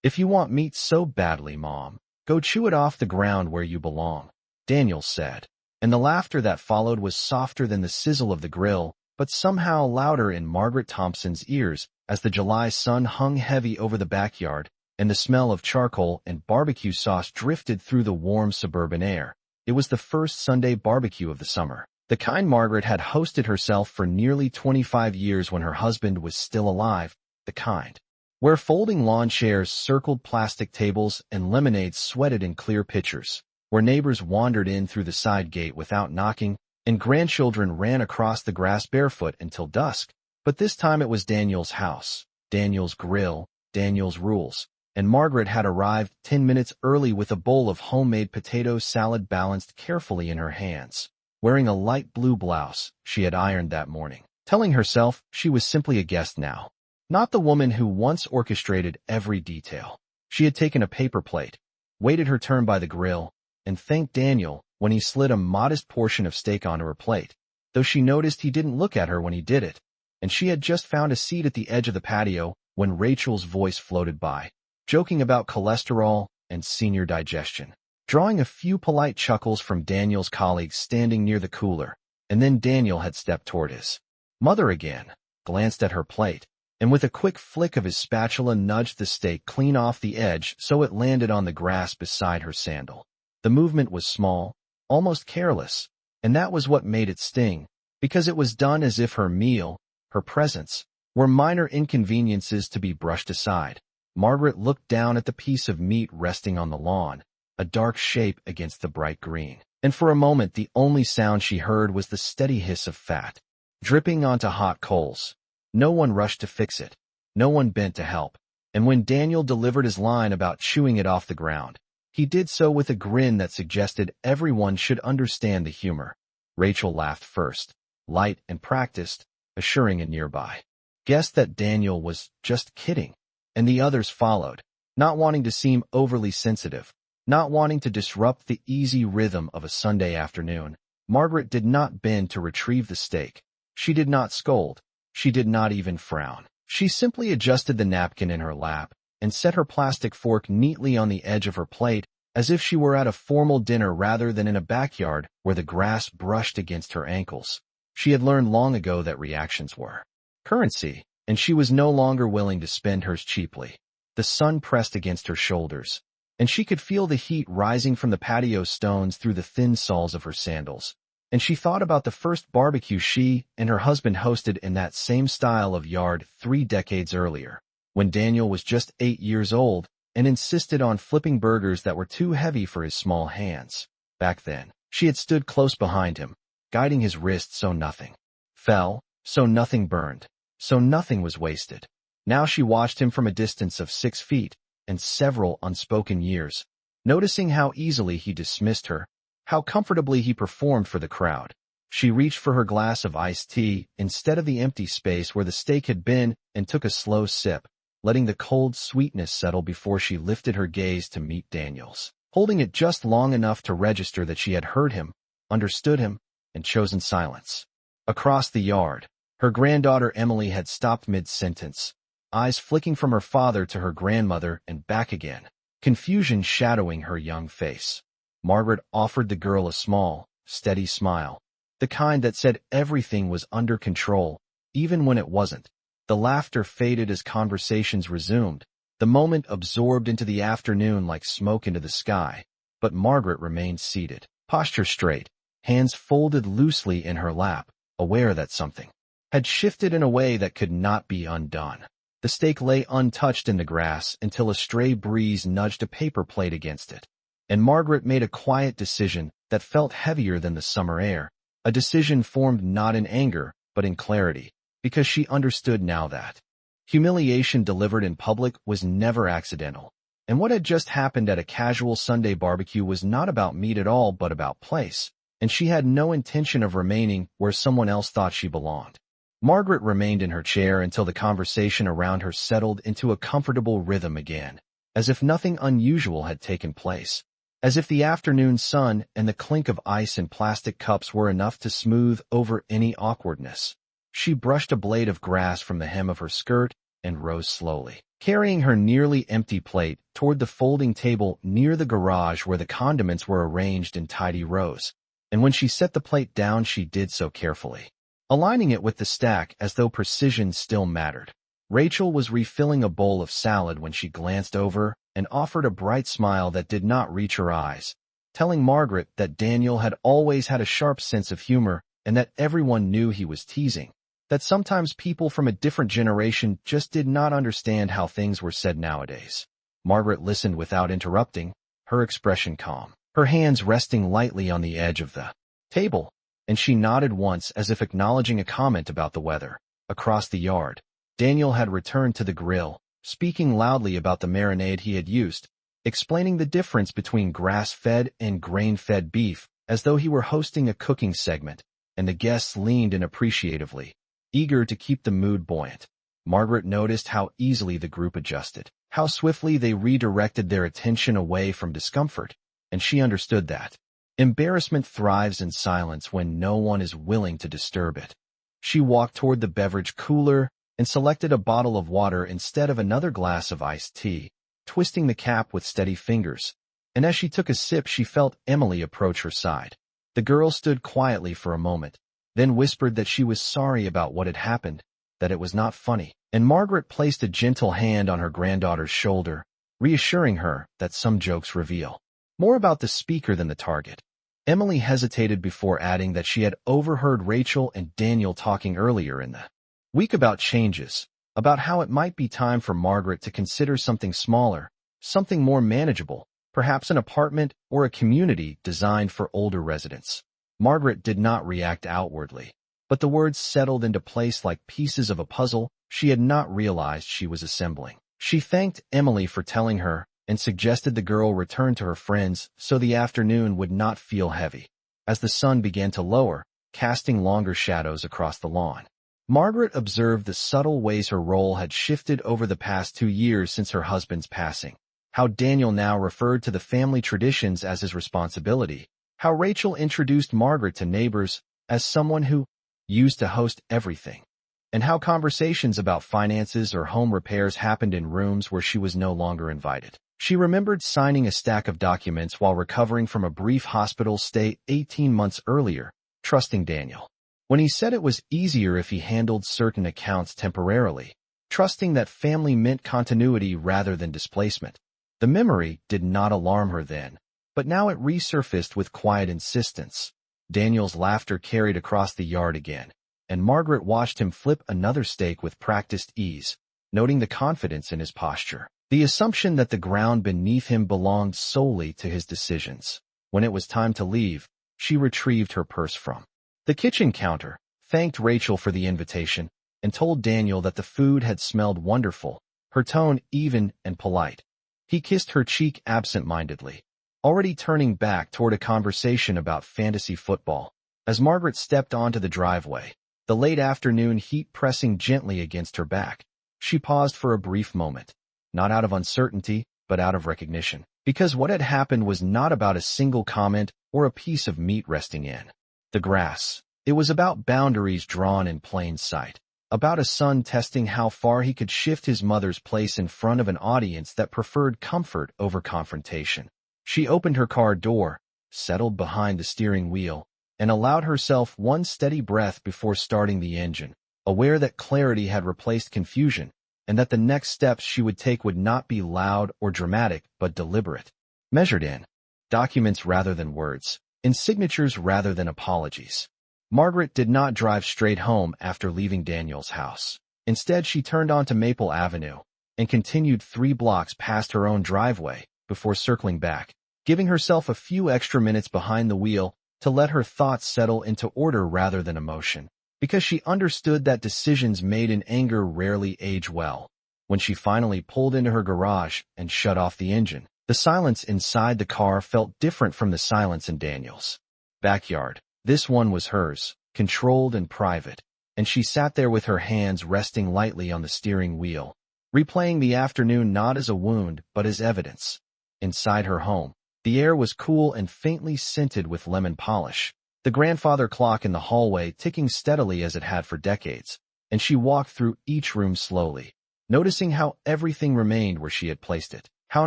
"If you want meat so badly, Mom, go chew it off the ground where you belong," Daniel said. And the laughter that followed was softer than the sizzle of the grill, but somehow louder in Margaret Thompson's ears as the July sun hung heavy over the backyard, and the smell of charcoal and barbecue sauce drifted through the warm suburban air. It was the first Sunday barbecue of the summer, the kind Margaret had hosted herself for nearly 25 years when her husband was still alive, the kind where folding lawn chairs circled plastic tables and lemonade sweated in clear pitchers, where neighbors wandered in through the side gate without knocking, and grandchildren ran across the grass barefoot until dusk. But this time it was Daniel's house, Daniel's grill, Daniel's rules, and Margaret had arrived 10 minutes early with a bowl of homemade potato salad balanced carefully in her hands, wearing a light blue blouse she had ironed that morning, telling herself she was simply a guest now, not the woman who once orchestrated every detail. She had taken a paper plate, waited her turn by the grill, and thanked Daniel when he slid a modest portion of steak onto her plate, though she noticed he didn't look at her when he did it, and she had just found a seat at the edge of the patio when Rachel's voice floated by, joking about cholesterol and senior digestion, drawing a few polite chuckles from Daniel's colleagues standing near the cooler. And then Daniel had stepped toward his mother again, glanced at her plate, and with a quick flick of his spatula nudged the steak clean off the edge so it landed on the grass beside her sandal. The movement was small, almost careless, and that was what made it sting, because it was done as if her meal, her presence, were minor inconveniences to be brushed aside. Margaret looked down at the piece of meat resting on the lawn, a dark shape against the bright green, and for a moment the only sound she heard was the steady hiss of fat, dripping onto hot coals. No one rushed to fix it. No one bent to help. And when Daniel delivered his line about chewing it off the ground, he did so with a grin that suggested everyone should understand the humor. Rachel laughed first, light and practiced, assuring a nearby guest that Daniel was just kidding. And the others followed, not wanting to seem overly sensitive, not wanting to disrupt the easy rhythm of a Sunday afternoon. Margaret did not bend to retrieve the steak. She did not scold. She did not even frown. She simply adjusted the napkin in her lap and set her plastic fork neatly on the edge of her plate as if she were at a formal dinner rather than in a backyard where the grass brushed against her ankles. She had learned long ago that reactions were currency, and she was no longer willing to spend hers cheaply. The sun pressed against her shoulders, and she could feel the heat rising from the patio stones through the thin soles of her sandals. And she thought about the first barbecue she and her husband hosted in that same style of yard 3 decades earlier, when Daniel was just 8 years old and insisted on flipping burgers that were too heavy for his small hands. Back then, she had stood close behind him, guiding his wrist so nothing fell, so nothing burned, so nothing was wasted. Now she watched him from a distance of 6 feet and several unspoken years, noticing how easily he dismissed her, how comfortably he performed for the crowd. She reached for her glass of iced tea instead of the empty space where the steak had been and took a slow sip, letting the cold sweetness settle before she lifted her gaze to meet Daniel's, holding it just long enough to register that she had heard him, understood him, and chosen silence. Across the yard, her granddaughter Emily had stopped mid-sentence, eyes flicking from her father to her grandmother and back again, confusion shadowing her young face. Margaret offered the girl a small, steady smile, the kind that said everything was under control, even when it wasn't. The laughter faded as conversations resumed, the moment absorbed into the afternoon like smoke into the sky, but Margaret remained seated, posture straight, hands folded loosely in her lap, aware that something had shifted in a way that could not be undone. The steak lay untouched in the grass until a stray breeze nudged a paper plate against it. And Margaret made a quiet decision that felt heavier than the summer air, a decision formed not in anger, but in clarity, because she understood now that humiliation delivered in public was never accidental, and what had just happened at a casual Sunday barbecue was not about meat at all but about place, and she had no intention of remaining where someone else thought she belonged. Margaret remained in her chair until the conversation around her settled into a comfortable rhythm again, as if nothing unusual had taken place. As if the afternoon sun and the clink of ice in plastic cups were enough to smooth over any awkwardness. She brushed a blade of grass from the hem of her skirt and rose slowly, carrying her nearly empty plate toward the folding table near the garage where the condiments were arranged in tidy rows. And when she set the plate down, she did so carefully, aligning it with the stack as though precision still mattered. Rachel was refilling a bowl of salad when she glanced over and offered a bright smile that did not reach her eyes, telling Margaret that Daniel had always had a sharp sense of humor and that everyone knew he was teasing, that sometimes people from a different generation just did not understand how things were said nowadays. Margaret listened without interrupting, her expression calm, her hands resting lightly on the edge of the table, and she nodded once as if acknowledging a comment about the weather. Across the yard, Daniel had returned to the grill, speaking loudly about the marinade he had used, explaining the difference between grass-fed and grain-fed beef as though he were hosting a cooking segment, and the guests leaned in appreciatively, eager to keep the mood buoyant. Margaret noticed how easily the group adjusted, how swiftly they redirected their attention away from discomfort, and she understood that embarrassment thrives in silence when no one is willing to disturb it. She walked toward the beverage cooler and selected a bottle of water instead of another glass of iced tea, twisting the cap with steady fingers, and as she took a sip she felt Emily approach her side. The girl stood quietly for a moment, then whispered that she was sorry about what had happened, that it was not funny, and Margaret placed a gentle hand on her granddaughter's shoulder, reassuring her that some jokes reveal more about the speaker than the target. Emily hesitated before adding that she had overheard Rachel and Daniel talking earlier in the week about changes, about how it might be time for Margaret to consider something smaller, something more manageable, perhaps an apartment or a community designed for older residents. Margaret did not react outwardly, but the words settled into place like pieces of a puzzle she had not realized she was assembling. She thanked Emily for telling her and suggested the girl return to her friends so the afternoon would not feel heavy. As the sun began to lower, casting longer shadows across the lawn, Margaret observed the subtle ways her role had shifted over the past 2 years since her husband's passing, how Daniel now referred to the family traditions as his responsibility, how Rachel introduced Margaret to neighbors as someone who used to host everything, and how conversations about finances or home repairs happened in rooms where she was no longer invited. She remembered signing a stack of documents while recovering from a brief hospital stay 18 months earlier, trusting Daniel when he said it was easier if he handled certain accounts temporarily, trusting that family meant continuity rather than displacement. The memory did not alarm her then, but now it resurfaced with quiet insistence. Daniel's laughter carried across the yard again, and Margaret watched him flip another steak with practiced ease, noting the confidence in his posture, the assumption that the ground beneath him belonged solely to his decisions. When it was time to leave, she retrieved her purse from the kitchen counter, thanked Rachel for the invitation, and told Daniel that the food had smelled wonderful, her tone even and polite. He kissed her cheek absent-mindedly, already turning back toward a conversation about fantasy football. As Margaret stepped onto the driveway, the late afternoon heat pressing gently against her back, she paused for a brief moment, not out of uncertainty, but out of recognition, because what had happened was not about a single comment or a piece of meat resting in the grass. It was about boundaries drawn in plain sight, about a son testing how far he could shift his mother's place in front of an audience that preferred comfort over confrontation. She opened her car door, settled behind the steering wheel, and allowed herself one steady breath before starting the engine, aware that clarity had replaced confusion, and that the next steps she would take would not be loud or dramatic but deliberate, measured in documents rather than words, in signatures rather than apologies. Margaret did not drive straight home after leaving Daniel's house. Instead, she turned onto Maple Avenue and continued 3 blocks past her own driveway before circling back, giving herself a few extra minutes behind the wheel to let her thoughts settle into order rather than emotion, because she understood that decisions made in anger rarely age well. When she finally pulled into her garage and shut off the engine, the silence inside the car felt different from the silence in Daniel's backyard. This one was hers, controlled and private, and she sat there with her hands resting lightly on the steering wheel, replaying the afternoon not as a wound but as evidence. Inside her home, the air was cool and faintly scented with lemon polish, the grandfather clock in the hallway ticking steadily as it had for decades, and she walked through each room slowly, noticing how everything remained where she had placed it, how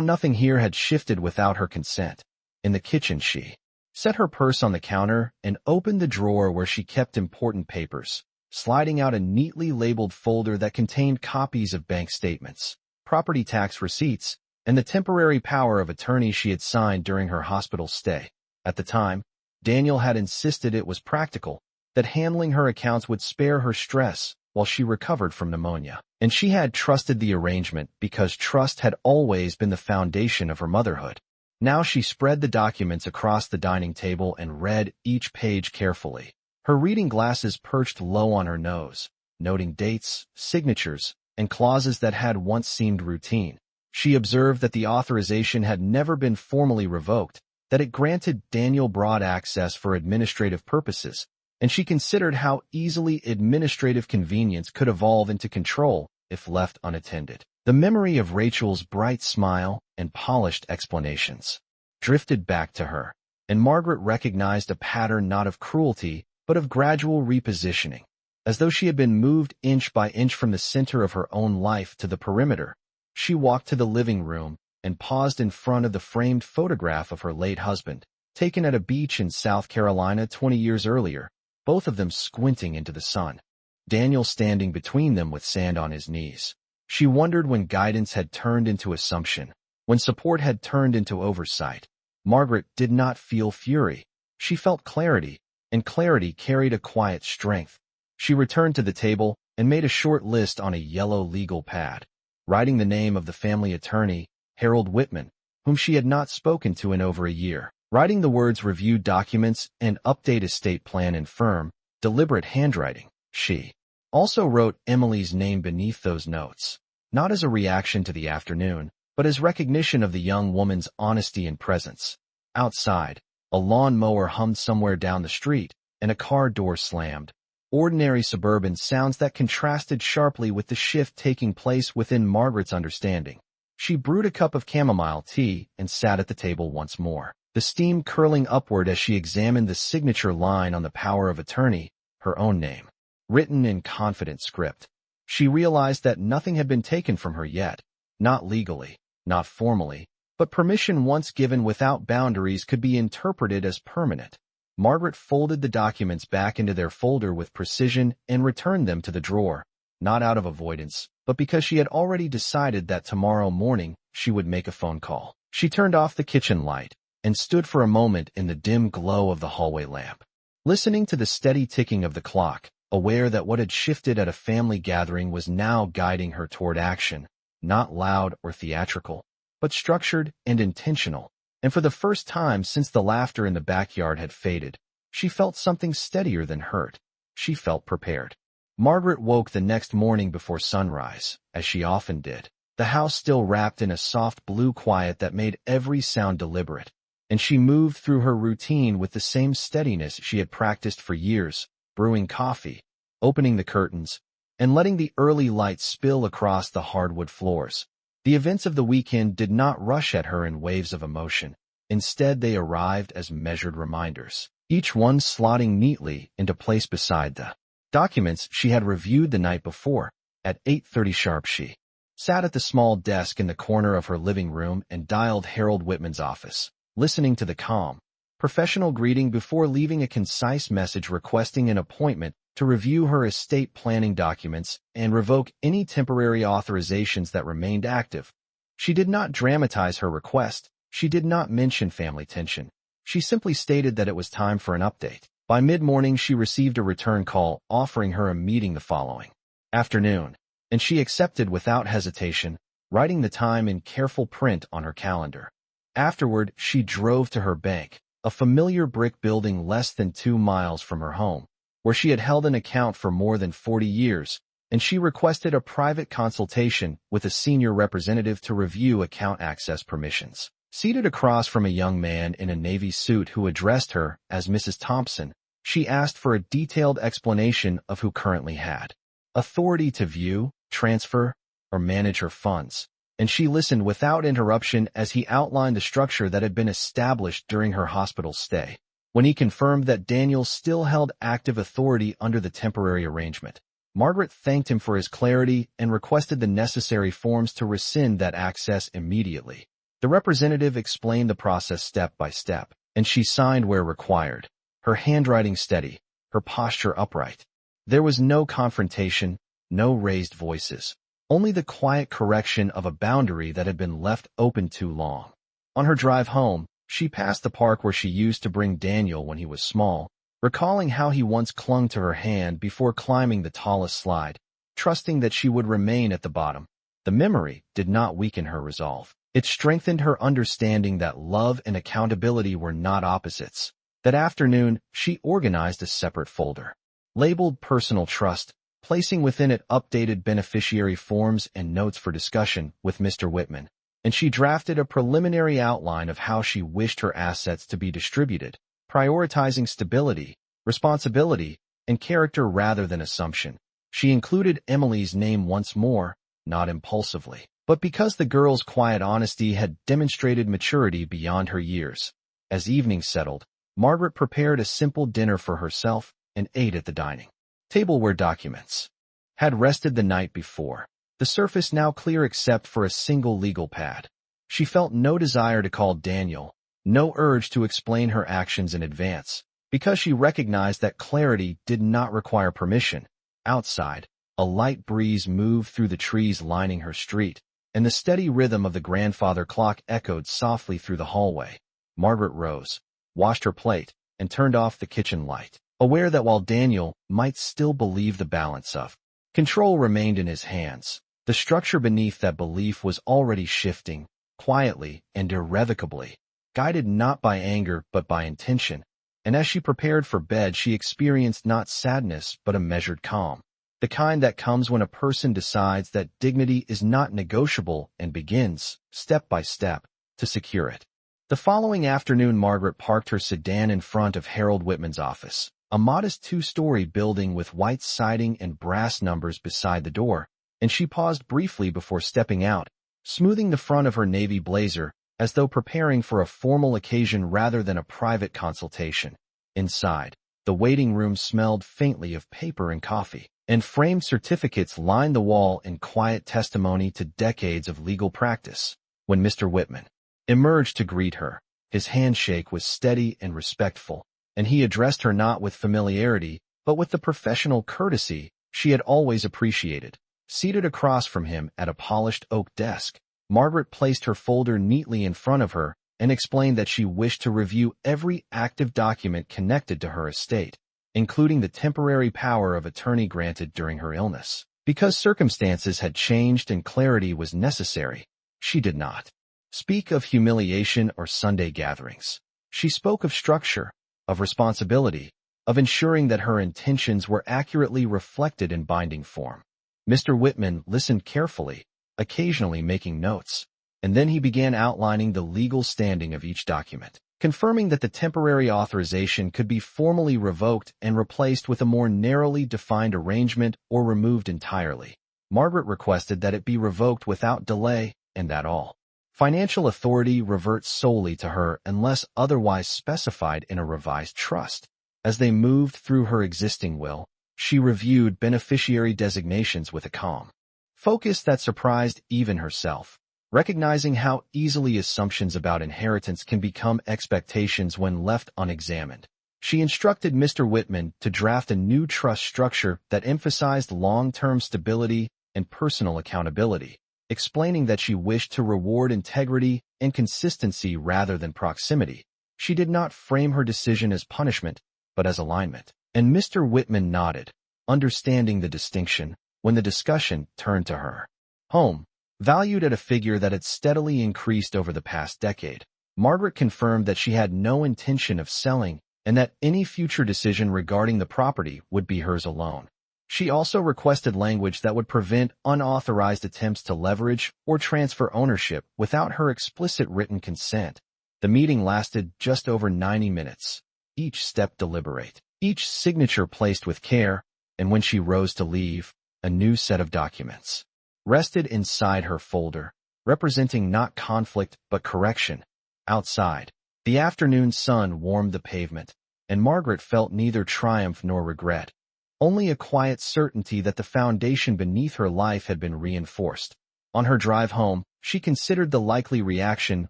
nothing here had shifted without her consent. In the kitchen, she set her purse on the counter and opened the drawer where she kept important papers, sliding out a neatly labeled folder that contained copies of bank statements, property tax receipts, and the temporary power of attorney she had signed during her hospital stay. At the time, Daniel had insisted it was practical, that handling her accounts would spare her stress while she recovered from pneumonia, and she had trusted the arrangement because trust had always been the foundation of her motherhood. Now she spread the documents across the dining table and read each page carefully, her reading glasses perched low on her nose, noting dates, signatures, and clauses that had once seemed routine. She observed that the authorization had never been formally revoked, that it granted Daniel broad access for administrative purposes, and she considered how easily administrative convenience could evolve into control if left unattended. The memory of Rachel's bright smile and polished explanations drifted back to her, and Margaret recognized a pattern not of cruelty, but of gradual repositioning, as though she had been moved inch by inch from the center of her own life to the perimeter. She walked to the living room and paused in front of the framed photograph of her late husband, taken at a beach in South Carolina 20 years earlier, both of them squinting into the sun, Daniel standing between them with sand on his knees. She wondered when guidance had turned into assumption, when support had turned into oversight. Margaret did not feel fury. She felt clarity, and clarity carried a quiet strength. She returned to the table and made a short list on a yellow legal pad, writing the name of the family attorney, Harold Whitman, whom she had not spoken to in over a year, writing the words review documents and update estate plan in firm, deliberate handwriting. She also wrote Emily's name beneath those notes, not as a reaction to the afternoon, but as recognition of the young woman's honesty and presence. Outside, a lawn mower hummed somewhere down the street, and a car door slammed. Ordinary suburban sounds that contrasted sharply with the shift taking place within Margaret's understanding. She brewed a cup of chamomile tea and sat at the table once more, the steam curling upward as she examined the signature line on the power of attorney, her own name, written in confident script. She realized that nothing had been taken from her yet, not legally, not formally, but permission once given without boundaries could be interpreted as permanent. Margaret folded the documents back into their folder with precision and returned them to the drawer, not out of avoidance, but because she had already decided that tomorrow morning she would make a phone call. She turned off the kitchen light and stood for a moment in the dim glow of the hallway lamp, listening to the steady ticking of the clock, aware that what had shifted at a family gathering was now guiding her toward action, not loud or theatrical, but structured and intentional. And for the first time since the laughter in the backyard had faded, she felt something steadier than hurt. She felt prepared. Margaret woke the next morning before sunrise, as she often did, the house still wrapped in a soft blue quiet that made every sound deliberate, and she moved through her routine with the same steadiness she had practiced for years, brewing coffee, opening the curtains, and letting the early light spill across the hardwood floors. The events of the weekend did not rush at her in waves of emotion. Instead, they arrived as measured reminders, each one slotting neatly into place beside the documents she had reviewed the night before. At 8:30 sharp, she sat at the small desk in the corner of her living room and dialed Harold Whitman's office, listening to the calm, professional greeting before leaving a concise message requesting an appointment to review her estate planning documents and revoke any temporary authorizations that remained active. She did not dramatize her request. She did not mention family tension. She simply stated that it was time for an update. By mid-morning, she received a return call offering her a meeting the following afternoon, and she accepted without hesitation, writing the time in careful print on her calendar. Afterward, she drove to her bank, a familiar brick building less than 2 miles from her home, where she had held an account for more than 40 years, and she requested a private consultation with a senior representative to review account access permissions. Seated across from a young man in a navy suit who addressed her as Mrs. Thompson, she asked for a detailed explanation of who currently had authority to view, transfer, or manage her funds, and she listened without interruption as he outlined the structure that had been established during her hospital stay. When he confirmed that Daniel still held active authority under the temporary arrangement, Margaret thanked him for his clarity and requested the necessary forms to rescind that access immediately. The representative explained the process step by step, and she signed where required, her handwriting steady, her posture upright. There was no confrontation, no raised voices, only the quiet correction of a boundary that had been left open too long. On her drive home, she passed the park where she used to bring Daniel when he was small, recalling how he once clung to her hand before climbing the tallest slide, trusting that she would remain at the bottom. The memory did not weaken her resolve. It strengthened her understanding that love and accountability were not opposites. That afternoon, she organized a separate folder, labeled Personal Trust, placing within it updated beneficiary forms and notes for discussion with Mr. Whitman, and she drafted a preliminary outline of how she wished her assets to be distributed, prioritizing stability, responsibility, and character rather than assumption. She included Emily's name once more, not impulsively, but because the girl's quiet honesty had demonstrated maturity beyond her years. As evening settled, Margaret prepared a simple dinner for herself and ate at the dining table where documents had rested the night before, the surface now clear except for a single legal pad. She felt no desire to call Daniel, no urge to explain her actions in advance, because she recognized that clarity did not require permission. Outside, a light breeze moved through the trees lining her street, and the steady rhythm of the grandfather clock echoed softly through the hallway. Margaret rose, washed her plate, and turned off the kitchen light, aware that while Daniel might still believe the balance of control remained in his hands, the structure beneath that belief was already shifting, quietly and irrevocably, guided not by anger but by intention. And as she prepared for bed, she experienced not sadness but a measured calm, the kind that comes when a person decides that dignity is not negotiable and begins, step by step, to secure it. The following afternoon, Margaret parked her sedan in front of Harold Whitman's office, a modest two-story building with white siding and brass numbers beside the door, and she paused briefly before stepping out, smoothing the front of her navy blazer, as though preparing for a formal occasion rather than a private consultation. Inside, the waiting room smelled faintly of paper and coffee, and framed certificates lined the wall in quiet testimony to decades of legal practice. When Mr. Whitman emerged to greet her, his handshake was steady and respectful, and he addressed her not with familiarity, but with the professional courtesy she had always appreciated. Seated across from him at a polished oak desk, Margaret placed her folder neatly in front of her and explained that she wished to review every active document connected to her estate, including the temporary power of attorney granted during her illness. Because circumstances had changed and clarity was necessary, she did not speak of humiliation or Sunday gatherings. She spoke of structure, of responsibility, of ensuring that her intentions were accurately reflected in binding form. Mr. Whitman listened carefully, occasionally making notes, and then he began outlining the legal standing of each document, confirming that the temporary authorization could be formally revoked and replaced with a more narrowly defined arrangement or removed entirely. Margaret requested that it be revoked without delay, and that all financial authority reverts solely to her unless otherwise specified in a revised trust. As they moved through her existing will, she reviewed beneficiary designations with a calm focus that surprised even herself, recognizing how easily assumptions about inheritance can become expectations when left unexamined. She instructed Mr. Whitman to draft a new trust structure that emphasized long-term stability and personal accountability, explaining that she wished to reward integrity and consistency rather than proximity. She did not frame her decision as punishment, but as alignment, and Mr. Whitman nodded, understanding the distinction, when the discussion turned to her home, valued at a figure that had steadily increased over the past decade. Margaret confirmed that she had no intention of selling and that any future decision regarding the property would be hers alone. She also requested language that would prevent unauthorized attempts to leverage or transfer ownership without her explicit written consent. The meeting lasted just over 90 minutes, each step deliberate, each signature placed with care, and when she rose to leave, a new set of documents rested inside her folder, representing not conflict but correction. Outside, the afternoon sun warmed the pavement, and Margaret felt neither triumph nor regret. only a quiet certainty that the foundation beneath her life had been reinforced. On her drive home, she considered the likely reaction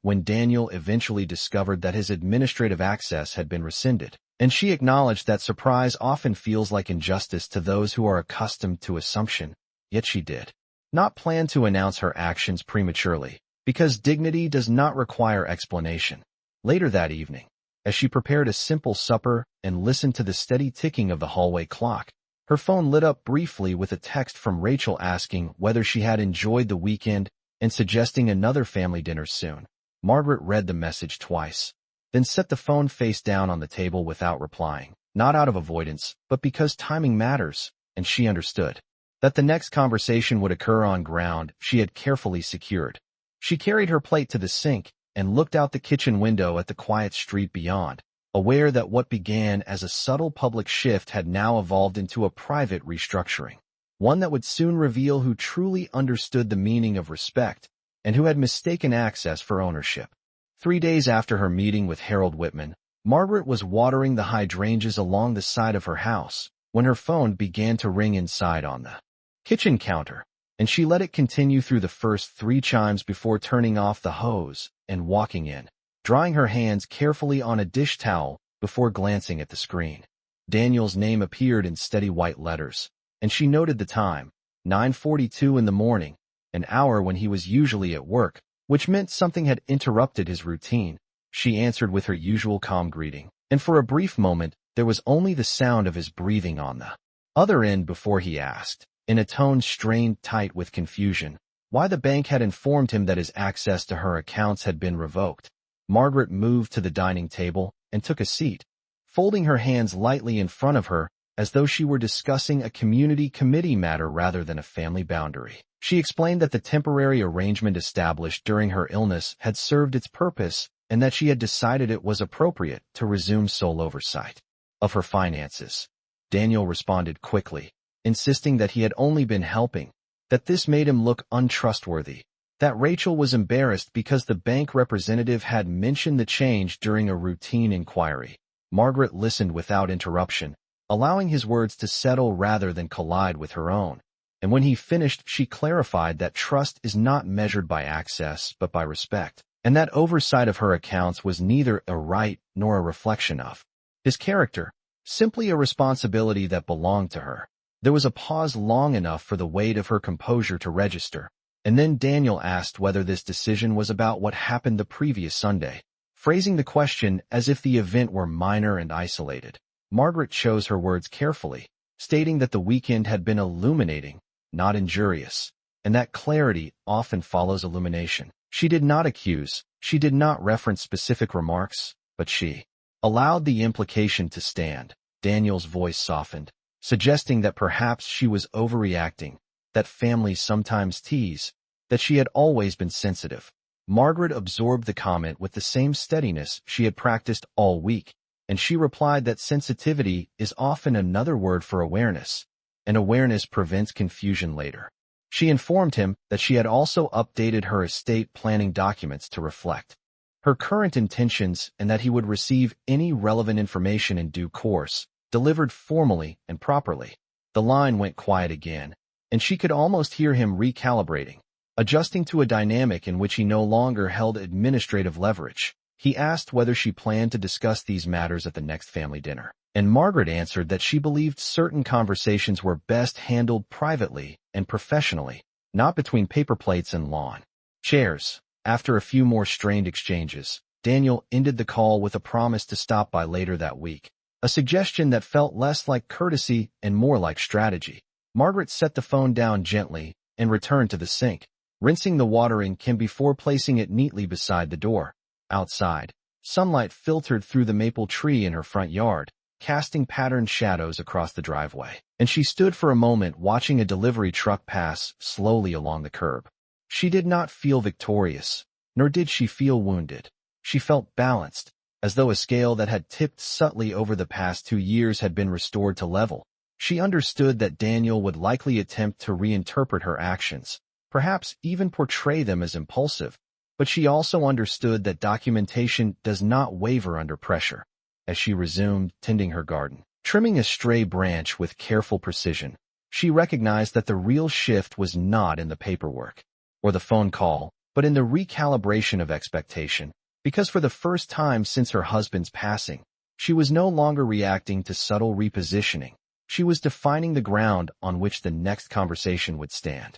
when Daniel eventually discovered that his administrative access had been rescinded, and she acknowledged that surprise often feels like injustice to those who are accustomed to assumption, yet she did not plan to announce her actions prematurely, because dignity does not require explanation. Later that evening, as she prepared a simple supper and listened to the steady ticking of the hallway clock, her phone lit up briefly with a text from Rachel asking whether she had enjoyed the weekend and suggesting another family dinner soon. Margaret read the message twice, then set the phone face down on the table without replying, not out of avoidance, but because timing matters, and she understood that the next conversation would occur on ground she had carefully secured. She carried her plate to the sink and looked out the kitchen window at the quiet street beyond, aware that what began as a subtle public shift had now evolved into a private restructuring, one that would soon reveal who truly understood the meaning of respect and who had mistaken access for ownership. 3 days after her meeting with Harold Whitman, Margaret was watering the hydrangeas along the side of her house when her phone began to ring inside on the kitchen counter, and she let it continue through the first 3 chimes before turning off the hose and walking in, drying her hands carefully on a dish towel before glancing at the screen. Daniel's name appeared in steady white letters, and she noted the time, 9:42 in the morning, an hour when he was usually at work, which meant something had interrupted his routine. She answered with her usual calm greeting, and for a brief moment there was only the sound of his breathing on the other end before he asked, in a tone strained tight with confusion, why the bank had informed him that his access to her accounts had been revoked. Margaret moved to the dining table and took a seat, folding her hands lightly in front of her as though she were discussing a community committee matter rather than a family boundary. She explained that the temporary arrangement established during her illness had served its purpose and that she had decided it was appropriate to resume sole oversight of her finances. Daniel responded quickly, insisting that he had only been helping, that this made him look untrustworthy, that Rachel was embarrassed because the bank representative had mentioned the change during a routine inquiry. Margaret listened without interruption, allowing his words to settle rather than collide with her own. And when he finished, she clarified that trust is not measured by access but by respect, and that oversight of her accounts was neither a right nor a reflection of his character, simply a responsibility that belonged to her. There was a pause long enough for the weight of her composure to register, and then Daniel asked whether this decision was about what happened the previous Sunday, phrasing the question as if the event were minor and isolated. Margaret chose her words carefully, stating that the weekend had been illuminating, not injurious, and that clarity often follows illumination. She did not accuse, she did not reference specific remarks, but she allowed the implication to stand. Daniel's voice softened, suggesting that perhaps she was overreacting, that families sometimes tease, that she had always been sensitive. Margaret absorbed the comment with the same steadiness she had practiced all week, and she replied that sensitivity is often another word for awareness, and awareness prevents confusion later. She informed him that she had also updated her estate planning documents to reflect her current intentions and that he would receive any relevant information in due course, delivered formally and properly. The line went quiet again, and she could almost hear him recalibrating, adjusting to a dynamic in which he no longer held administrative leverage. He asked whether she planned to discuss these matters at the next family dinner, and Margaret answered that she believed certain conversations were best handled privately and professionally, not between paper plates and lawn chairs. After a few more strained exchanges, Daniel ended the call with a promise to stop by later that week, a suggestion that felt less like courtesy and more like strategy. Margaret set the phone down gently and returned to the sink, rinsing the water in can before placing it neatly beside the door. Outside, sunlight filtered through the maple tree in her front yard, casting patterned shadows across the driveway, and she stood for a moment watching a delivery truck pass slowly along the curb. She did not feel victorious, nor did she feel wounded. She felt balanced, as though a scale that had tipped subtly over the past 2 years had been restored to level. She understood that Daniel would likely attempt to reinterpret her actions, perhaps even portray them as impulsive, but she also understood that documentation does not waver under pressure. As she resumed tending her garden, Trimming a stray branch with careful precision, she recognized that the real shift was not in the paperwork or the phone call, but in the recalibration of expectation, because for the first time since her husband's passing, she was no longer reacting to subtle repositioning. She was defining the ground on which the next conversation would stand.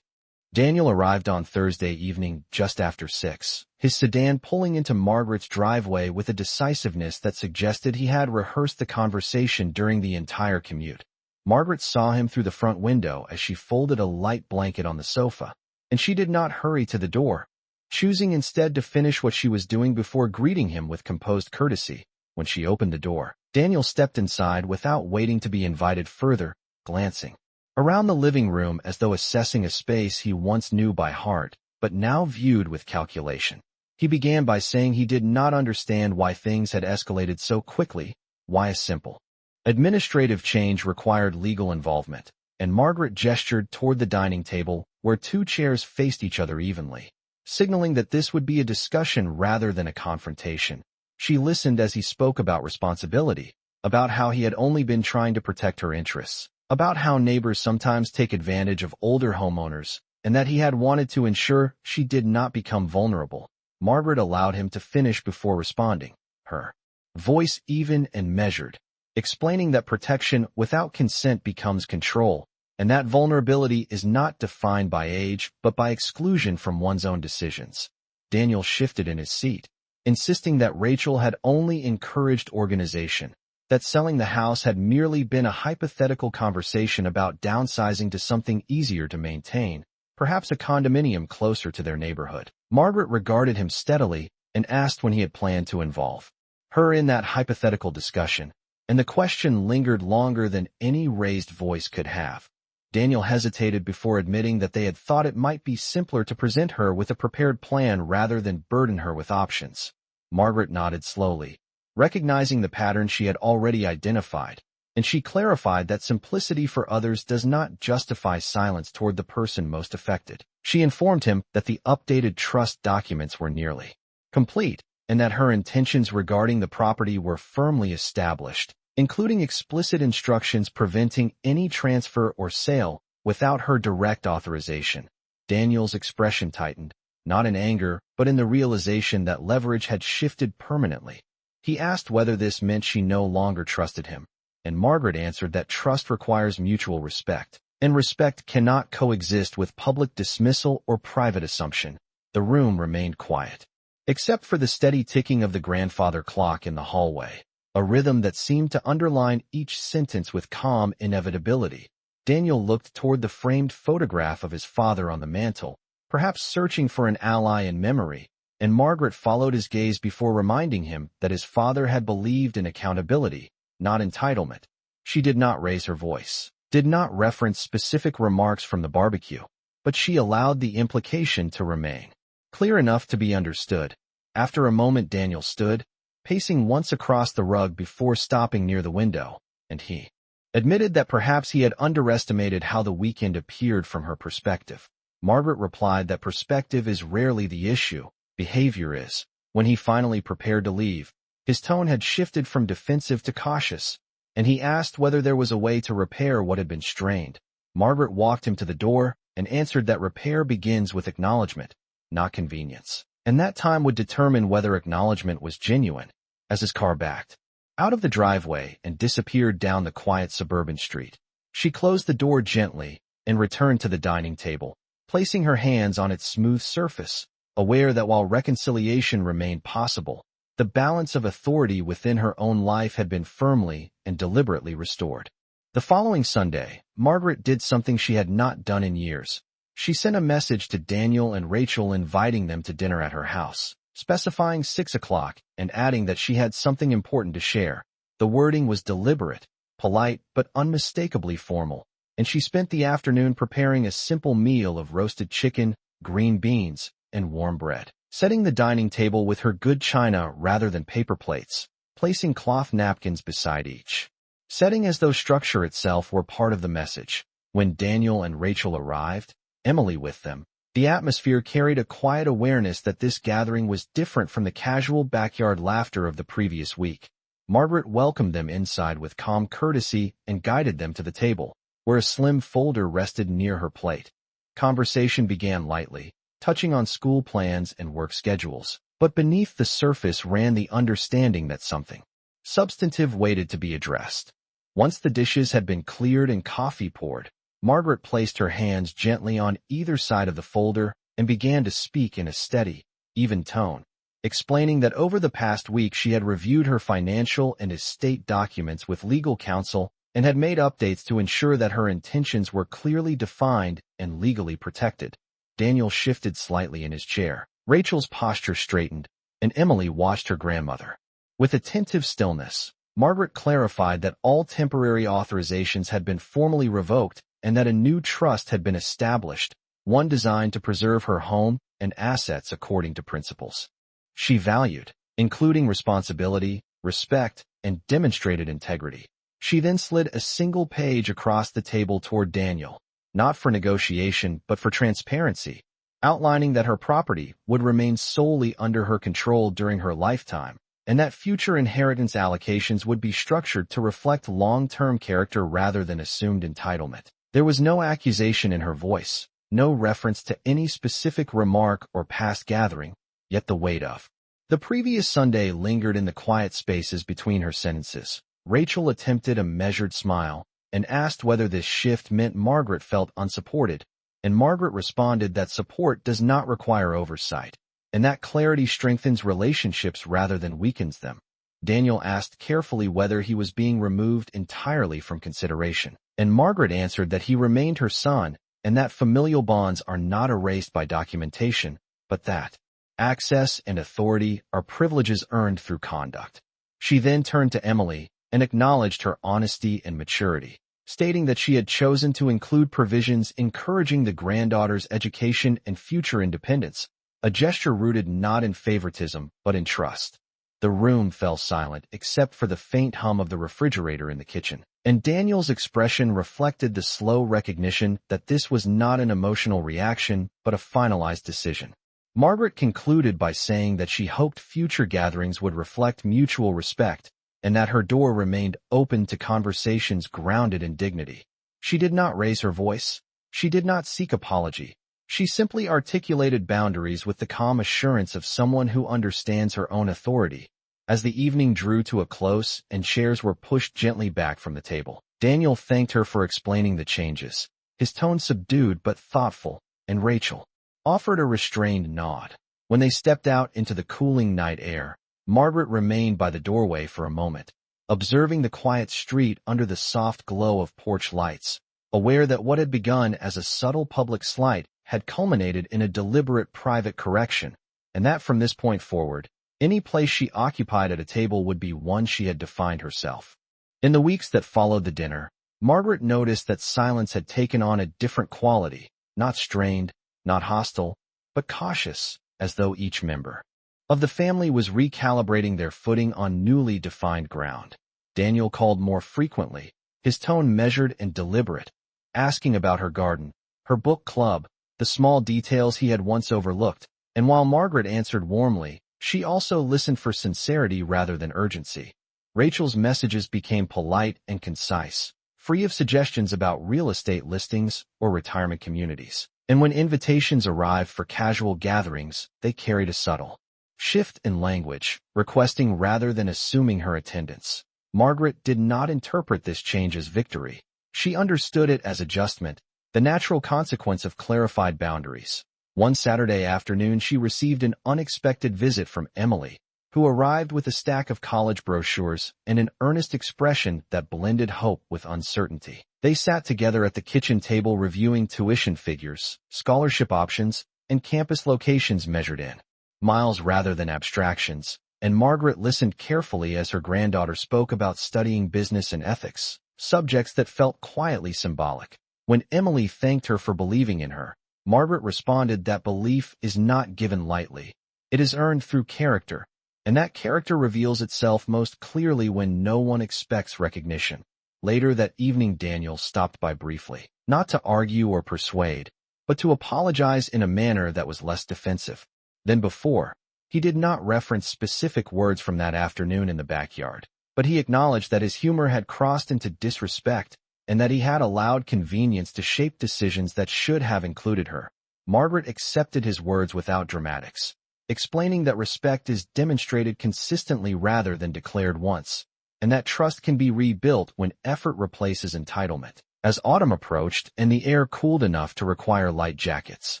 Daniel arrived on Thursday evening just after 6, his sedan pulling into Margaret's driveway with a decisiveness that suggested he had rehearsed the conversation during the entire commute. Margaret saw him through the front window as she folded a light blanket on the sofa, and she did not hurry to the door, choosing instead to finish what she was doing before greeting him with composed courtesy. When she opened the door, Daniel stepped inside without waiting to be invited further, glancing around the living room as though assessing a space he once knew by heart, but now viewed with calculation. He began by saying he did not understand why things had escalated so quickly, why a simple administrative change required legal involvement, and Margaret gestured toward the dining table where two chairs faced each other evenly, signaling that this would be a discussion rather than a confrontation. She listened as he spoke about responsibility, about how he had only been trying to protect her interests, about how neighbors sometimes take advantage of older homeowners, and that he had wanted to ensure she did not become vulnerable. Margaret allowed him to finish before responding, her voice even and measured, explaining that protection without consent becomes control, and that vulnerability is not defined by age but by exclusion from one's own decisions. Daniel shifted in his seat, insisting that Rachel had only encouraged organization, that selling the house had merely been a hypothetical conversation about downsizing to something easier to maintain, perhaps a condominium closer to their neighborhood. Margaret regarded him steadily and asked when he had planned to involve her in that hypothetical discussion, and the question lingered longer than any raised voice could have. Daniel hesitated before admitting that they had thought it might be simpler to present her with a prepared plan rather than burden her with options. Margaret nodded slowly, recognizing the pattern she had already identified, and she clarified that simplicity for others does not justify silence toward the person most affected. She informed him that the updated trust documents were nearly complete, and that her intentions regarding the property were firmly established, including explicit instructions preventing any transfer or sale without her direct authorization. Daniel's expression tightened, not in anger, but in the realization that leverage had shifted permanently. He asked whether this meant she no longer trusted him, and Margaret answered that trust requires mutual respect, and respect cannot coexist with public dismissal or private assumption. The room remained quiet, except for the steady ticking of the grandfather clock in the hallway, a rhythm that seemed to underline each sentence with calm inevitability. Daniel looked toward the framed photograph of his father on the mantel, perhaps searching for an ally in memory, and Margaret followed his gaze before reminding him that his father had believed in accountability, not entitlement. She did not raise her voice, did not reference specific remarks from the barbecue, but she allowed the implication to remain clear enough to be understood. After a moment, Daniel stood, pacing once across the rug before stopping near the window, and he admitted that perhaps he had underestimated how the weekend appeared from her perspective. Margaret replied that perspective is rarely the issue, behavior is. When he finally prepared to leave, his tone had shifted from defensive to cautious, and he asked whether there was a way to repair what had been strained. Margaret walked him to the door and answered that repair begins with acknowledgement, not convenience, and that time would determine whether acknowledgement was genuine. As his car backed out of the driveway and disappeared down the quiet suburban street, she closed the door gently and returned to the dining table, placing her hands on its smooth surface, aware that while reconciliation remained possible, the balance of authority within her own life had been firmly and deliberately restored. The following Sunday, Margaret did something she had not done in years. She sent a message to Daniel and Rachel inviting them to dinner at her house, specifying 6 o'clock and adding that she had something important to share. The wording was deliberate, polite, but unmistakably formal, and she spent the afternoon preparing a simple meal of roasted chicken, green beans, and warm bread, setting the dining table with her good china rather than paper plates, placing cloth napkins beside each setting as though structure itself were part of the message. When Daniel and Rachel arrived, Emily with them, the atmosphere carried a quiet awareness that this gathering was different from the casual backyard laughter of the previous week. Margaret welcomed them inside with calm courtesy and guided them to the table, where a slim folder rested near her plate. Conversation began lightly, touching on school plans and work schedules, but beneath the surface ran the understanding that something substantive waited to be addressed. Once the dishes had been cleared and coffee poured, Margaret placed her hands gently on either side of the folder and began to speak in a steady, even tone, explaining that over the past week she had reviewed her financial and estate documents with legal counsel and had made updates to ensure that her intentions were clearly defined and legally protected. Daniel shifted slightly in his chair. Rachel's posture straightened, and Emily watched her grandmother. With attentive stillness, Margaret clarified that all temporary authorizations had been formally revoked and that a new trust had been established, one designed to preserve her home and assets according to principles she valued, including responsibility, respect, and demonstrated integrity. She then slid a single page across the table toward Daniel, not for negotiation but for transparency, outlining that her property would remain solely under her control during her lifetime, and that future inheritance allocations would be structured to reflect long-term character rather than assumed entitlement. There was no accusation in her voice, no reference to any specific remark or past gathering, yet the weight of the previous Sunday lingered in the quiet spaces between her sentences. Rachel attempted a measured smile and asked whether this shift meant Margaret felt unsupported, and Margaret responded that support does not require oversight, and that clarity strengthens relationships rather than weakens them. Daniel asked carefully whether he was being removed entirely from consideration, and Margaret answered that he remained her son and that familial bonds are not erased by documentation, but that access and authority are privileges earned through conduct. She then turned to Emily and acknowledged her honesty and maturity, stating that she had chosen to include provisions encouraging the granddaughter's education and future independence, a gesture rooted not in favoritism but in trust. The room fell silent except for the faint hum of the refrigerator in the kitchen, and Daniel's expression reflected the slow recognition that this was not an emotional reaction but a finalized decision. Margaret concluded by saying that she hoped future gatherings would reflect mutual respect and that her door remained open to conversations grounded in dignity. She did not raise her voice. She did not seek apology. She simply articulated boundaries with the calm assurance of someone who understands her own authority. As the evening drew to a close and chairs were pushed gently back from the table, Daniel thanked her for explaining the changes, his tone subdued but thoughtful, and Rachel offered a restrained nod. When they stepped out into the cooling night air, Margaret remained by the doorway for a moment, observing the quiet street under the soft glow of porch lights, aware that what had begun as a subtle public slight had culminated in a deliberate private correction, and that from this point forward, any place she occupied at a table would be one she had defined herself. In the weeks that followed the dinner, Margaret noticed that silence had taken on a different quality, not strained, not hostile, but cautious, as though each member of the family was recalibrating their footing on newly defined ground. Daniel called more frequently, his tone measured and deliberate, asking about her garden, her book club, the small details he had once overlooked, and while Margaret answered warmly, she also listened for sincerity rather than urgency. Rachel's messages became polite and concise, free of suggestions about real estate listings or retirement communities. And when invitations arrived for casual gatherings, they carried a subtle shift in language, requesting rather than assuming her attendance. Margaret did not interpret this change as victory. She understood it as adjustment, the natural consequence of clarified boundaries. One Saturday afternoon, she received an unexpected visit from Emily, who arrived with a stack of college brochures and an earnest expression that blended hope with uncertainty. They sat together at the kitchen table reviewing tuition figures, scholarship options, and campus locations measured in miles rather than abstractions, and Margaret listened carefully as her granddaughter spoke about studying business and ethics, subjects that felt quietly symbolic. When Emily thanked her for believing in her, Margaret responded that belief is not given lightly. It is earned through character, and that character reveals itself most clearly when no one expects recognition. Later that evening, Daniel stopped by briefly, not to argue or persuade, but to apologize in a manner that was less defensive than before. He did not reference specific words from that afternoon in the backyard, but he acknowledged that his humor had crossed into disrespect and that he had allowed convenience to shape decisions that should have included her. Margaret accepted his words without dramatics, explaining that respect is demonstrated consistently rather than declared once, and that trust can be rebuilt when effort replaces entitlement. As autumn approached and the air cooled enough to require light jackets.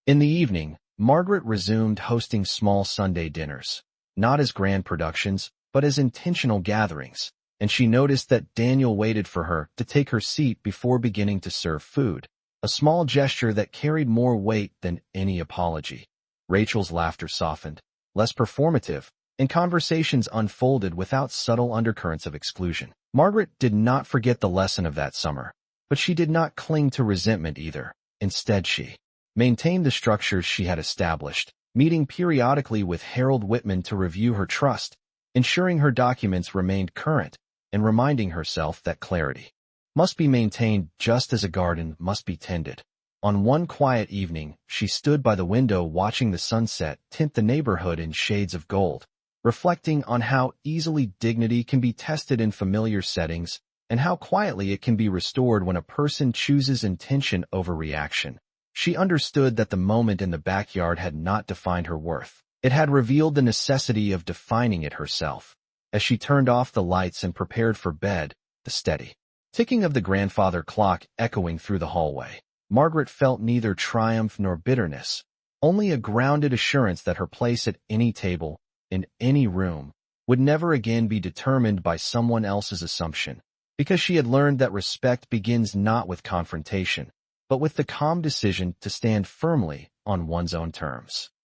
In the evening, Margaret resumed hosting small Sunday dinners, not as grand productions, but as intentional gatherings, and she noticed that Daniel waited for her to take her seat before beginning to serve food, a small gesture that carried more weight than any apology. Rachel's laughter softened, less performative, and conversations unfolded without subtle undercurrents of exclusion. Margaret did not forget the lesson of that summer, but she did not cling to resentment either. Instead, she maintained the structures she had established, meeting periodically with Harold Whitman to review her trust, ensuring her documents remained current, and reminding herself that clarity must be maintained just as a garden must be tended. On one quiet evening, she stood by the window watching the sunset tint the neighborhood in shades of gold, reflecting on how easily dignity can be tested in familiar settings and how quietly it can be restored when a person chooses intention over reaction. She understood that the moment in the backyard had not defined her worth. It had revealed the necessity of defining it herself. As she turned off the lights and prepared for bed, the steady ticking of the grandfather clock echoing through the hallway, Margaret felt neither triumph nor bitterness, only a grounded assurance that her place at any table, in any room, would never again be determined by someone else's assumption, because she had learned that respect begins not with confrontation, but with the calm decision to stand firmly on one's own terms.